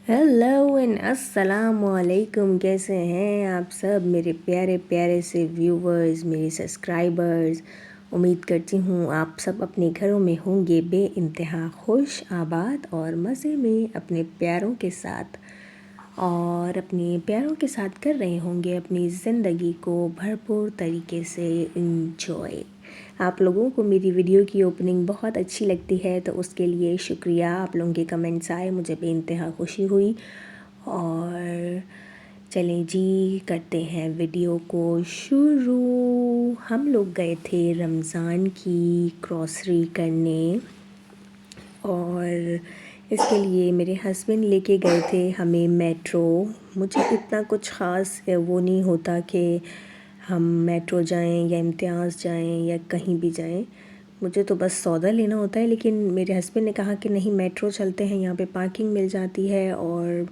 Hello and अस्सलाम वालेकुम। कैसे हैं आप सब मेरे प्यारे प्यारे से व्यूवर्स, मेरे सब्सक्राइबर्स। उम्मीद करती हूँ आप सब अपने घरों में होंगे बेइंतहा खुश, आबाद और मज़े में अपने प्यारों के साथ, और अपने प्यारों के साथ कर रहे होंगे अपनी ज़िंदगी को भरपूर तरीके से इंजॉय। आप लोगों को मेरी वीडियो की ओपनिंग बहुत अच्छी लगती है तो उसके लिए शुक्रिया। आप लोगों के कमेंट्स आए, मुझे बेइंतहा खुशी हुई। और चलें जी, करते हैं वीडियो को शुरू। हम लोग गए थे रमज़ान की ग्रॉसरी करने, और इसके लिए मेरे हस्बैंड लेके गए थे हमें मेट्रो। मुझे इतना कुछ ख़ास वो नहीं होता कि हम मेट्रो जाएं या इम्तियाज़ जाएं या कहीं भी जाएं, मुझे तो बस सौदा लेना होता है। लेकिन मेरे हस्बैंड ने कहा कि नहीं, मेट्रो चलते हैं, यहाँ पे पार्किंग मिल जाती है और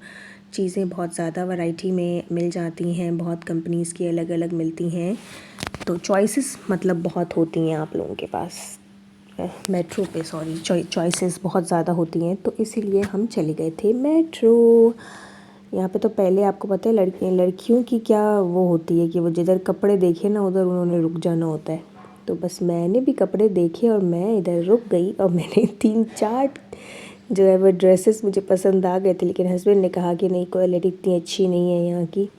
चीज़ें बहुत ज़्यादा वैरायटी में मिल जाती हैं, बहुत कंपनीज़ की अलग अलग मिलती हैं, तो चॉइसेस मतलब बहुत होती हैं आप लोगों के पास। मेट्रो पे चॉइसेस बहुत ज़्यादा होती हैं, तो इसीलिए हम चले गए थे मेट्रो। यहाँ पे तो पहले आपको पता है लड़कियों की क्या वो होती है कि वो जिधर कपड़े देखे ना उधर उन्होंने रुक जाना होता है। तो बस मैंने भी कपड़े देखे और मैं इधर रुक गई, और मैंने 3-4 जो है वो ड्रेसेस मुझे पसंद आ गए थे। लेकिन हस्बैंड ने कहा कि नहीं, क्वालिटी इतनी अच्छी नहीं है यहाँ की,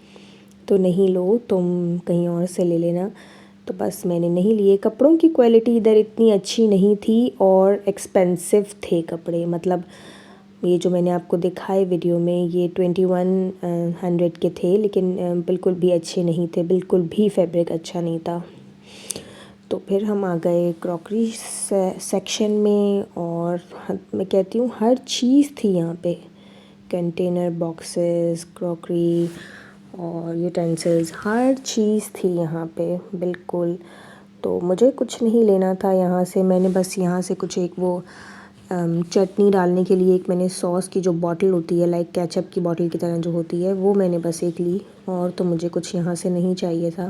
तो नहीं लो, तुम कहीं और से ले लेना। तो बस मैंने नहीं लिए। कपड़ों की क्वालिटी इधर इतनी अच्छी नहीं थी और एक्सपेंसिव थे कपड़े। मतलब ये जो मैंने आपको दिखाए वीडियो में, ये 2100 के थे, लेकिन बिल्कुल भी अच्छे नहीं थे, बिल्कुल भी फैब्रिक अच्छा नहीं था। तो फिर हम आ गए क्रॉकरी सेक्शन में, और मैं कहती हूँ हर चीज़ थी यहाँ पे। कंटेनर बॉक्सेस, क्रॉकरी और यूटेंसिल्स, हर चीज़ थी यहाँ पे बिल्कुल। तो मुझे कुछ नहीं लेना था यहाँ से। मैंने बस यहाँ से कुछ एक वो चटनी डालने के लिए एक मैंने सॉस की जो बॉटल होती है, लाइक केचप की बॉटल की तरह जो होती है, वो मैंने बस एक ली, और तो मुझे कुछ यहाँ से नहीं चाहिए था।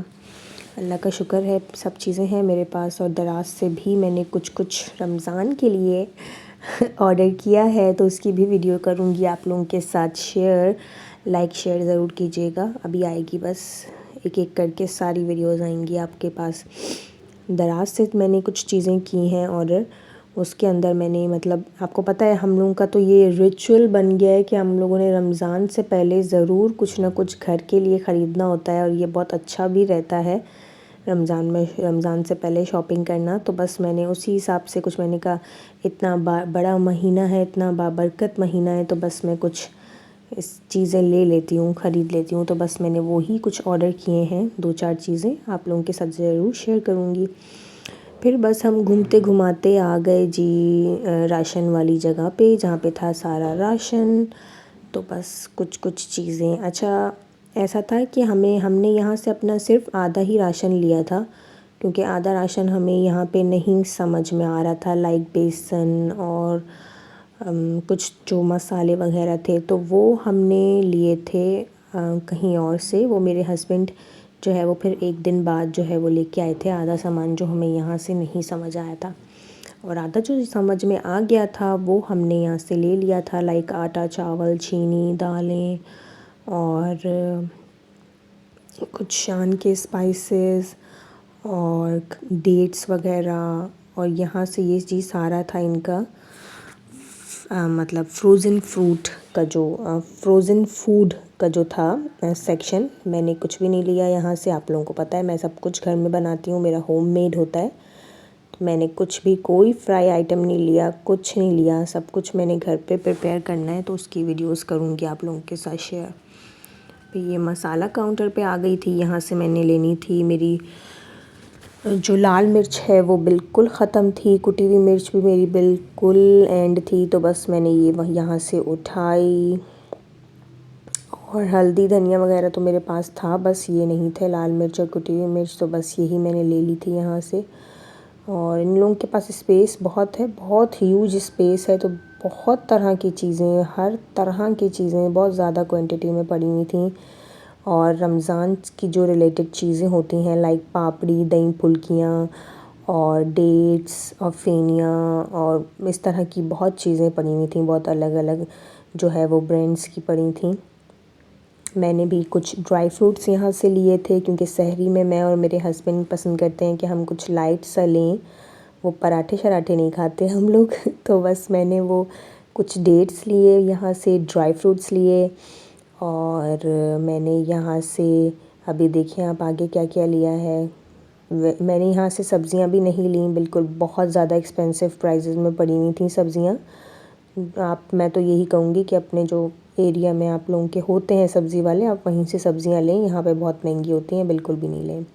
अल्लाह का शुक्र है सब चीज़ें हैं मेरे पास। और दराज से भी मैंने कुछ कुछ रमज़ान के लिए ऑर्डर किया है, तो उसकी भी वीडियो करूँगी आप लोगों के साथ शेयर। लाइक शेयर ज़रूर कीजिएगा, अभी आएगी, बस एक एक करके सारी वीडियोज़ आएंगी आपके पास। दराज से मैंने कुछ चीज़ें की हैं ऑर्डर। उसके अंदर मैंने, मतलब आपको पता है हम लोगों का तो ये रिचुअल बन गया है कि हम लोगों ने रमज़ान से पहले ज़रूर कुछ ना कुछ घर के लिए ख़रीदना होता है, और ये बहुत अच्छा भी रहता है रमज़ान से पहले शॉपिंग करना। तो बस मैंने उसी हिसाब से कुछ, मैंने कहा इतना बड़ा महीना है, इतना बाबरकत महीना है, तो बस मैं कुछ इस चीज़ें ले लेती हूँ, ख़रीद लेती हूँ। तो बस मैंने वो ही कुछ ऑर्डर किए हैं, 2-4 चीज़ें आप लोगों के साथ ज़रूर शेयर करूँगी। फिर बस हम घूमते घुमाते आ गए जी राशन वाली जगह पे, जहाँ पे था सारा राशन। तो बस कुछ कुछ चीज़ें, अच्छा ऐसा था कि हमने यहाँ से अपना सिर्फ आधा ही राशन लिया था, क्योंकि आधा राशन हमें यहाँ पे नहीं समझ में आ रहा था, लाइक बेसन और कुछ जो मसाले वगैरह थे, तो वो हमने लिए थे कहीं और से। वो मेरे हस्बैंड जो है वो फिर एक दिन बाद जो है वो लेके आए थे आधा सामान, जो हमें यहाँ से नहीं समझ आया था। और आधा जो समझ में आ गया था वो हमने यहाँ से ले लिया था, लाइक आटा, चावल, चीनी, दालें और कुछ शान के स्पाइसेस और डेट्स वगैरह। और यहाँ से ये चीज़ सारा था इनका मतलब फ्रोज़न फ्रूट का जो फ्रोज़न फूड का जो था सेक्शन। मैंने कुछ भी नहीं लिया यहाँ से। आप लोगों को पता है मैं सब कुछ घर में बनाती हूँ, मेरा होममेड होता है, तो मैंने कुछ भी कोई फ्राई आइटम नहीं लिया, कुछ नहीं लिया, सब कुछ मैंने घर पे प्रिपेयर करना है, तो उसकी वीडियोस करूँगी आप लोगों के साथ शेयर। फिर ये मसाला काउंटर पे आ गई थी, यहाँ से मैंने लेनी थी, मेरी जो लाल मिर्च है वो बिल्कुल ख़त्म थी, कुटी हुई मिर्च भी मेरी बिल्कुल एंड थी, तो बस मैंने ये यहाँ से उठाई। और हल्दी धनिया वगैरह तो मेरे पास था, बस ये नहीं थे, लाल मिर्च और कुटी हुई मिर्च, तो बस यही मैंने ले ली थी यहाँ से। और इन लोगों के पास स्पेस बहुत है, बहुत ह्यूज स्पेस है, तो बहुत तरह की चीज़ें, हर तरह की चीज़ें बहुत ज़्यादा क्वांटिटी में पड़ी हुई थी। और रमज़ान की जो रिलेटेड चीज़ें होती हैं, लाइक पापड़ी, दही फुल्कियाँ और डेट्स और फेनिया और इस तरह की बहुत चीज़ें पड़ी हुई थी, बहुत अलग अलग जो है वो ब्रांड्स की पड़ी थी। मैंने भी कुछ ड्राई फ्रूट्स यहाँ से लिए थे क्योंकि सहरी में मैं और मेरे हस्बैंड पसंद करते हैं कि हम कुछ लाइट सा लें, वो पराठे शराठे नहीं खाते हम लोग तो बस मैंने वो कुछ डेट्स लिए यहाँ से, ड्राई फ्रूट्स लिए, और मैंने यहाँ से अभी देखिए आप आगे क्या क्या लिया है। मैंने यहाँ से सब्ज़ियाँ भी नहीं ली, बिल्कुल बहुत ज़्यादा एक्सपेंसिव प्राइसेस में पड़ी हुई थी सब्ज़ियाँ। मैं तो यही कहूँगी कि अपने जो एरिया में आप लोगों के होते हैं सब्ज़ी वाले, आप वहीं से सब्ज़ियाँ लें, यहाँ पे बहुत महंगी होती हैं, बिल्कुल भी नहीं लें।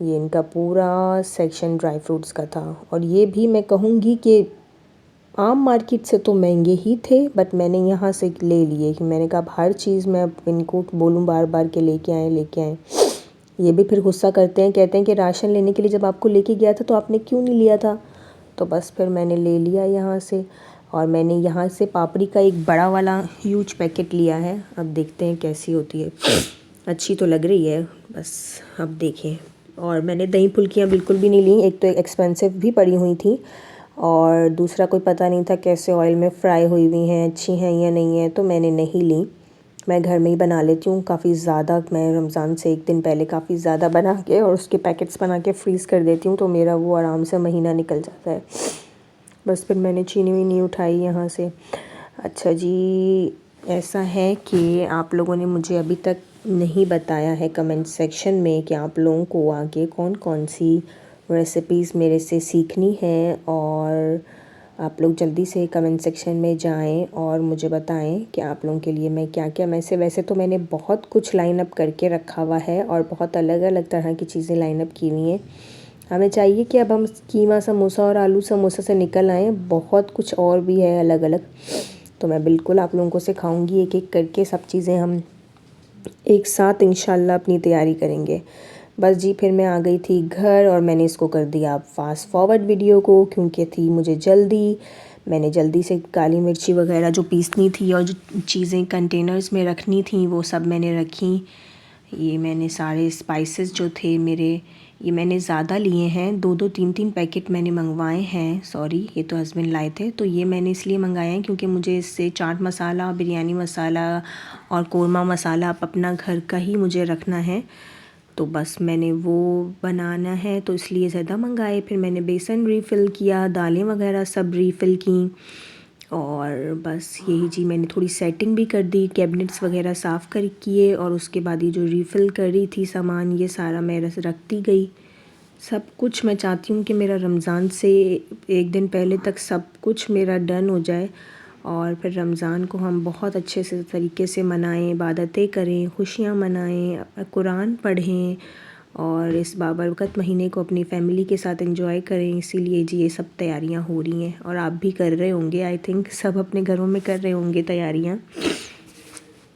ये इनका पूरा सेक्शन ड्राई फ्रूट्स का था, और ये भी मैं कहूँगी कि आम मार्केट से तो महंगे ही थे, बट मैंने यहाँ से ले लिए कि मैंने कहा अब हर चीज़ मैं इनको बोलूँ बार बार के लेके आएँ। ये भी फिर गुस्सा करते हैं, कहते हैं कि राशन लेने के लिए जब आपको लेके गया था तो आपने क्यों नहीं लिया था। तो बस फिर मैंने ले लिया यहाँ से, और मैंने यहाँ से पापड़ी का एक बड़ा वाला ह्यूज पैकेट लिया है। अब देखते हैं कैसी होती है, अच्छी तो लग रही है, बस अब देखें। और मैंने दही फुल्कियाँ बिल्कुल भी नहीं ली, एक तो एक्सपेंसिव भी पड़ी हुई थी, और दूसरा कोई पता नहीं था कैसे ऑयल में फ्राई हुई हुई हैं, अच्छी हैं या नहीं है, तो मैंने नहीं ली। मैं घर में ही बना लेती हूँ काफ़ी ज़्यादा, मैं रमज़ान से एक दिन पहले काफ़ी ज़्यादा बना के और उसके पैकेट्स बना के फ्रीज़ कर देती हूँ, तो मेरा वो आराम से महीना निकल जाता है। बस फिर मैंने चीनी वीनी उठाई यहाँ से। अच्छा जी, ऐसा है कि आप लोगों ने मुझे अभी तक नहीं बताया है कमेंट सेक्शन में कि आप लोगों को आगे कौन कौन सी रेसिपीज़ मेरे से सीखनी है, और आप लोग जल्दी से कमेंट सेक्शन में जाएं और मुझे बताएं कि आप लोगों के लिए मैं क्या क्या, वैसे तो मैंने बहुत कुछ लाइन अप करके रखा हुआ है और बहुत अलग अलग तरह की चीज़ें लाइन अप की हुई हैं। हमें चाहिए कि अब हम कीमा समोसा और आलू समोसा से निकल आएँ, बहुत कुछ और भी है अलग अलग, तो मैं बिल्कुल आप लोगों को सिखाऊंगी एक एक करके सब चीज़ें, हम एक साथ इंशाल्लाह अपनी तैयारी करेंगे। बस जी, फिर मैं आ गई थी घर और मैंने इसको कर दिया फास्ट फॉरवर्ड वीडियो को, क्योंकि थी मुझे जल्दी। मैंने जल्दी से काली मिर्ची वगैरह जो पीसनी थी और जो चीज़ें कंटेनर्स में रखनी थी वो सब मैंने रखी। ये मैंने सारे स्पाइसेस जो थे मेरे, ये मैंने ज़्यादा लिए हैं, 2-2 3-3 पैकेट मैंने मंगवाए हैं। सॉरी, ये तो हस्बैंड लाए थे, तो ये मैंने इसलिए मंगाए हैं क्योंकि मुझे इससे चाट मसाला, बिरयानी मसाला और कोरमा मसाला अपना घर का ही मुझे रखना है, तो बस मैंने वो बनाना है तो इसलिए ज़्यादा मंगाए। फिर मैंने बेसन रीफ़िल किया, दालें वगैरह सब रीफ़िल की, और बस यही जी, मैंने थोड़ी सेटिंग भी कर दी, कैबिनेट्स वगैरह साफ़ कर किए, और उसके बाद ये जो रीफ़िल करी थी सामान, ये सारा मैं रखती गई। सब कुछ मैं चाहती हूँ कि मेरा रमज़ान से एक दिन पहले तक सब कुछ मेरा डन हो जाए, और फिर रमज़ान को हम बहुत अच्छे से तरीके से मनाएं, इबादतें करें, खुशियाँ मनाएं, कुरान पढ़ें, और इस बाबरकत महीने को अपनी फ़ैमिली के साथ एंजॉय करें। इसीलिए जी ये सब तैयारियां हो रही हैं, और आप भी कर रहे होंगे, आई थिंक सब अपने घरों में कर रहे होंगे तैयारियां।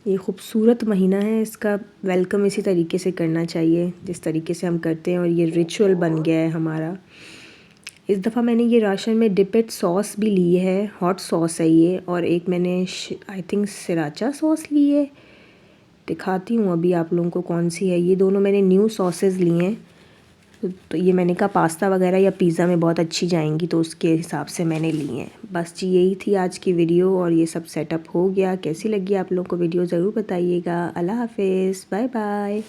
ये खूबसूरत महीना है, इसका वेलकम इसी तरीके से करना चाहिए जिस तरीके से हम करते हैं, और ये रिचुअल बन गया है हमारा। इस दफ़ा मैंने ये राशन में डिपेट सॉस भी ली है, हॉट सॉस है ये, और एक मैंने आई थिंक सृराचा सॉस ली है, दिखाती हूँ अभी आप लोगों को कौन सी है। ये दोनों मैंने न्यू सॉसेस लिए हैं, तो ये मैंने कहा पास्ता वगैरह या पिज़्ज़ा में बहुत अच्छी जाएंगी, तो उसके हिसाब से मैंने ली हैं। बस जी, यही थी आज की वीडियो, और ये सब सेटअप हो गया। कैसी लगी आप लोगों को वीडियो ज़रूर बताइएगा। अल्लाह हाफिज़, बाय बाय।